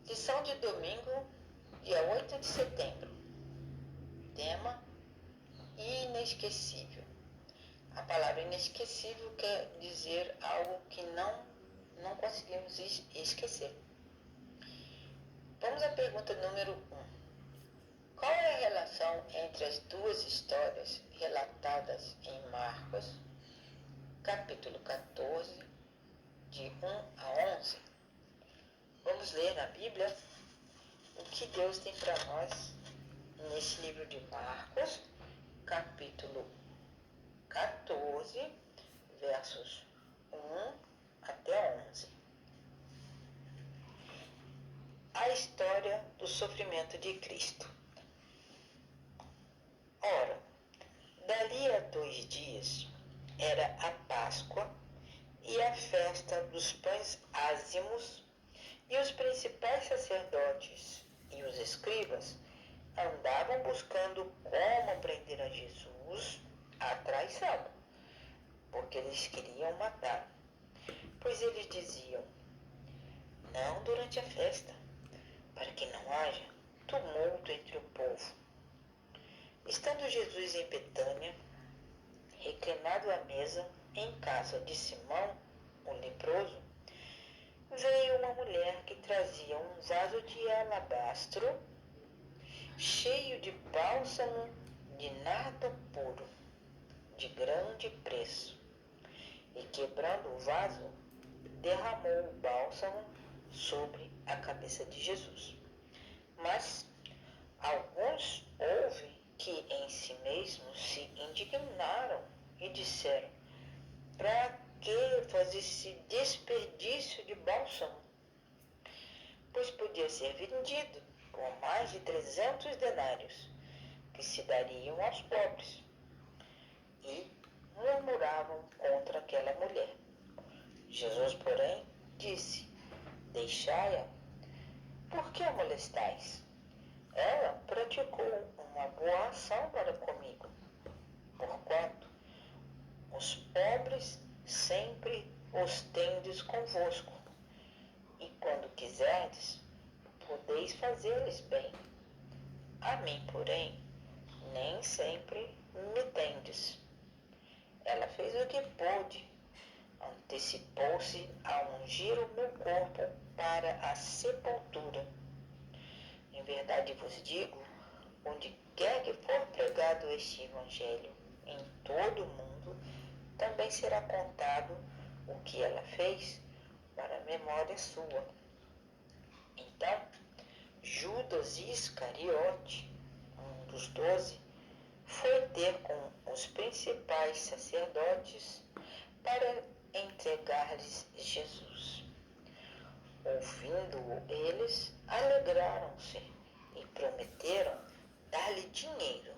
Lição de domingo, dia 8 de setembro. Tema: inesquecível. A palavra inesquecível quer dizer algo que não conseguimos esquecer. Vamos à pergunta número 1. Qual é a relação entre as duas histórias relatadas em Marcos, capítulo 14, de 1 a 11? Vamos ler na Bíblia o que Deus tem para nós nesse livro de Marcos, capítulo 14, versos 1 até 11. A história do sofrimento de Cristo. Ora, dali a 2 dias era a Páscoa e a festa dos pães ázimos, e os principais sacerdotes e os escribas andavam buscando como prender a Jesus à traição, porque eles queriam matar. Pois eles diziam: não durante a festa, para que não haja tumulto entre o povo. Estando Jesus em Betânia, reclinado à mesa em casa de Simão, o leproso, veio uma mulher que trazia um vaso de alabastro cheio de bálsamo de nardo puro, de grande preço, e quebrando o vaso, derramou o bálsamo sobre a cabeça de Jesus. Mas alguns houve que em si mesmos se indignaram e disseram: para que fazer esse desperdício de bálsamo? Pois podia ser vendido por mais de 300 denários, que se dariam aos pobres. E murmuravam contra aquela mulher. Jesus, porém, disse: deixai-a, por que a molestais? Ela praticou uma boa ação para comigo, porquanto os pobres sempre os tendes convosco, e quando quiserdes, podeis fazer-lhes bem. A mim, porém, nem sempre me tendes. Ela fez o que pôde, antecipou-se a ungir o meu corpo para a sepultura. Em verdade vos digo, onde quer que for pregado este evangelho em todo o mundo, também será contado o que ela fez para a memória sua. Então, Judas Iscariote, um dos 12, foi ter com os principais sacerdotes para entregar-lhes Jesus. Ouvindo-o, eles alegraram-se e prometeram dar-lhe dinheiro,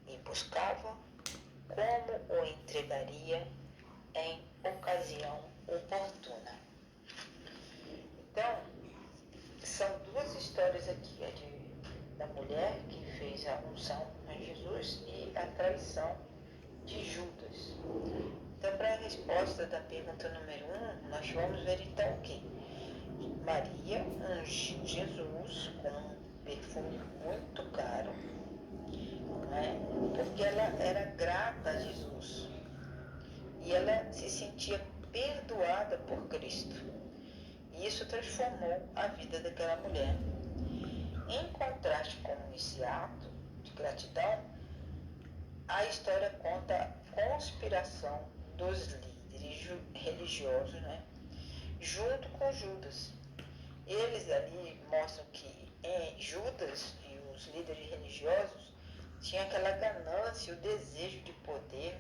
e buscavam como o entregaria em ocasião oportuna. Então, são duas histórias aqui, da mulher que fez a unção a Jesus e a traição de Judas. Então, para a resposta da pergunta número 1, nós vamos ver então o que? Maria ungiu Jesus com um perfume muito caro, né? Porque ela era grata a Jesus e ela se sentia perdoada por Cristo. E isso transformou a vida daquela mulher. Em contraste com esse ato de gratidão, a história conta a conspiração dos líderes religiosos, né, junto com Judas. Eles ali mostram que Judas e os líderes religiosos tinham aquela ganância, o desejo de poder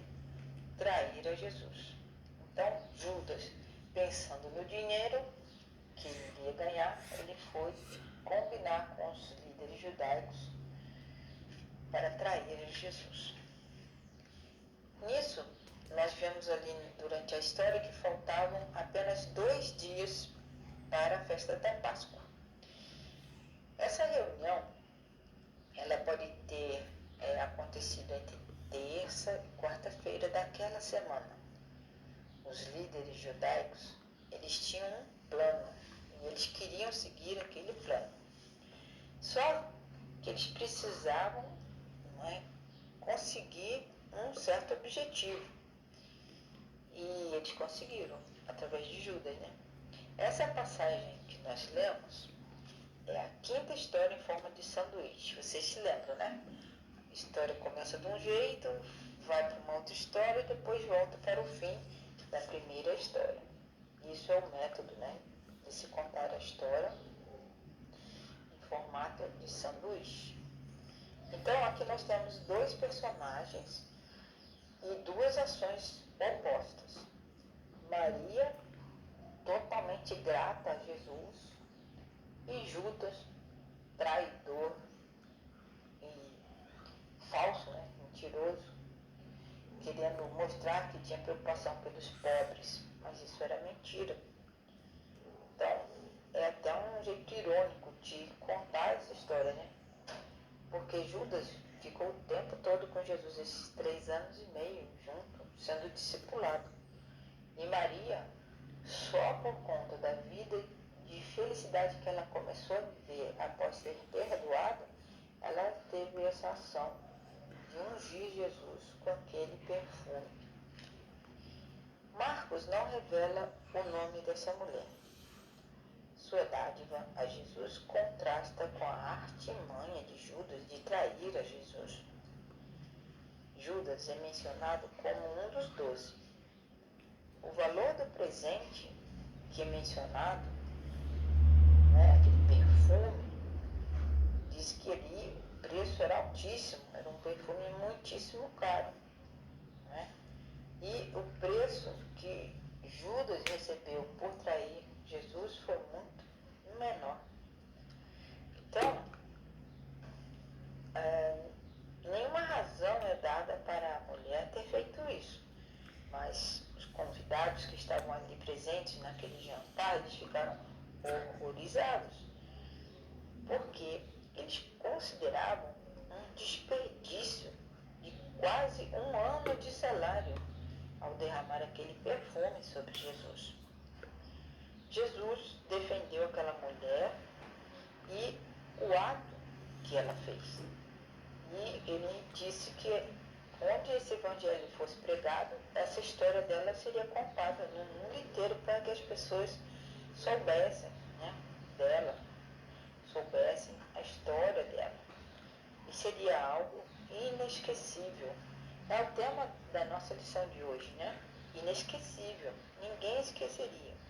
trair a Jesus. Então, Judas, pensando no dinheiro que ele iria ganhar, ele foi combinar com os líderes judaicos para trair Jesus. Nisso, nós vemos ali durante a história que faltavam apenas 2 dias para a festa da Páscoa. Essa reunião, ela pode ter acontecido entre terça e quarta-feira daquela semana. Os líderes judaicos, eles tinham um plano e Eles queriam seguir aquele plano. Só que eles precisavam, não é, conseguir um certo objetivo. E eles conseguiram, através de Judas, né? Essa passagem que nós lemos é a quinta história em forma de sanduíche. Vocês se lembram, né? A história começa de um jeito, vai para uma outra história e depois volta para o fim da primeira história. Isso é o método, né, de se contar a história em formato de sanduíche. Então aqui nós temos dois personagens e duas ações opostas. Maria, totalmente grata a Jesus, e Judas, traidor e falso, né, mentiroso, querendo mostrar que tinha preocupação pelos pobres, mas isso era mentira. Então, é até um jeito irônico de contar essa história, né? Porque Judas ficou o tempo todo com Jesus, esses 3 anos e meio junto, sendo discipulado. E Maria, só por conta da vida de felicidade que ela começou a viver após ser perdoada, ela teve essa ação de ungir Jesus com aquele perfume. Marcos não revela o nome dessa mulher. Sua dádiva a Jesus contrasta com a artimanha de Judas de trair a Jesus. Judas é mencionado como um dos 12. O valor do presente que é mencionado, né, aquele perfume, diz que ali o preço era altíssimo, era um perfume muitíssimo caro. Né? E o preço que Judas recebeu por trair Jesus foi muito menor. Então, nenhuma razão é dada para a mulher ter feito isso, mas os convidados que estavam ali presentes naquele jantar, eles ficaram horrorizados, porque eles consideravam um desperdício de quase um ano de salário ao derramar aquele perfume sobre Jesus. Jesus defendeu aquela mulher e o ato que ela fez. E ele disse que onde esse evangelho fosse pregado, essa história dela seria contada no mundo inteiro para que as pessoas soubessem, né, dela, soubessem a história dela. E seria algo inesquecível. É o tema da nossa lição de hoje, né? Inesquecível. Ninguém esqueceria.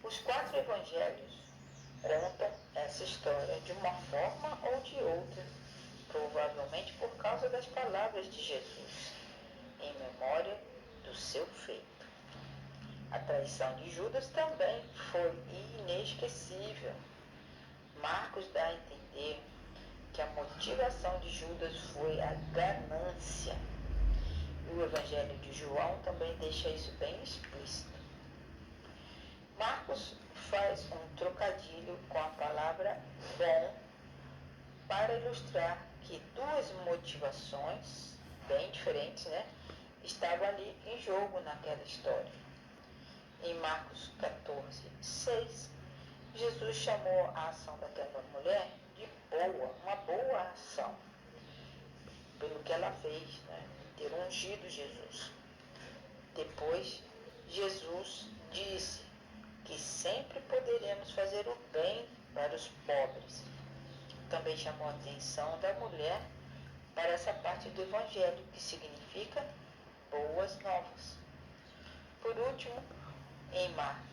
Os 4 evangelhos contam essa história de uma forma ou de outra, provavelmente por causa das palavras de Jesus, em memória do seu feito. A traição de Judas também foi inesquecível. Marcos dá a entender que a motivação de Judas foi a ganância. E o Evangelho de João também deixa isso bem explícito. Marcos faz um trocadilho com a palavra bom para ilustrar que 2 motivações bem diferentes, né, estavam ali em jogo naquela história. Em Marcos 14:6, Jesus chamou a ação daquela mulher de boa, uma boa ação, pelo que ela fez, né, ter ungido Jesus. Depois, Jesus disse que sempre poderemos fazer o bem para os pobres. Também chamou a atenção da mulher para essa parte do Evangelho, que significa boas novas. Por último, em Marcos,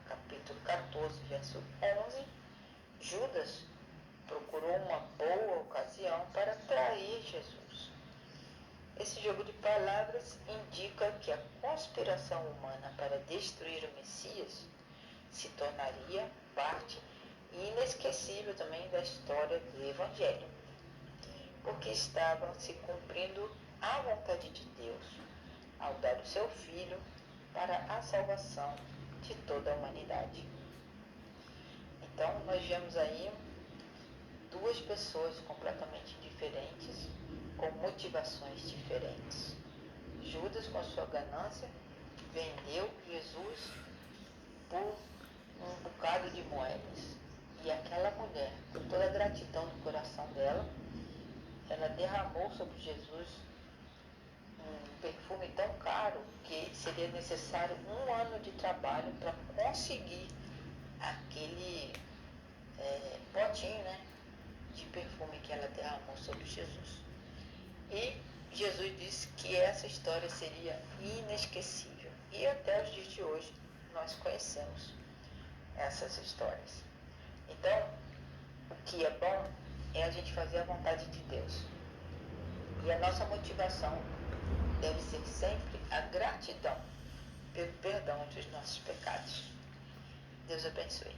capítulo 14, verso 11, Judas procurou uma boa ocasião para trair Jesus. Esse jogo de palavras indica que a conspiração humana para destruir o Messias se tornaria parte inesquecível também da história do Evangelho, porque estava se cumprindo a vontade de Deus ao dar o seu Filho para a salvação de toda a humanidade. Então, nós vemos aí 2 pessoas completamente diferentes, com motivações diferentes. Judas, com sua ganância, vendeu Jesus por um bocado ela derramou sobre Jesus um perfume tão caro que seria necessário 1 ano de trabalho para conseguir aquele potinho, né, de perfume que ela derramou sobre Jesus. E Jesus disse que essa história seria inesquecível. E até os dias de hoje nós conhecemos essas histórias. Então, o que é bom é a gente fazer a vontade de Deus. E a nossa motivação deve ser sempre a gratidão pelo perdão dos nossos pecados. Deus abençoe.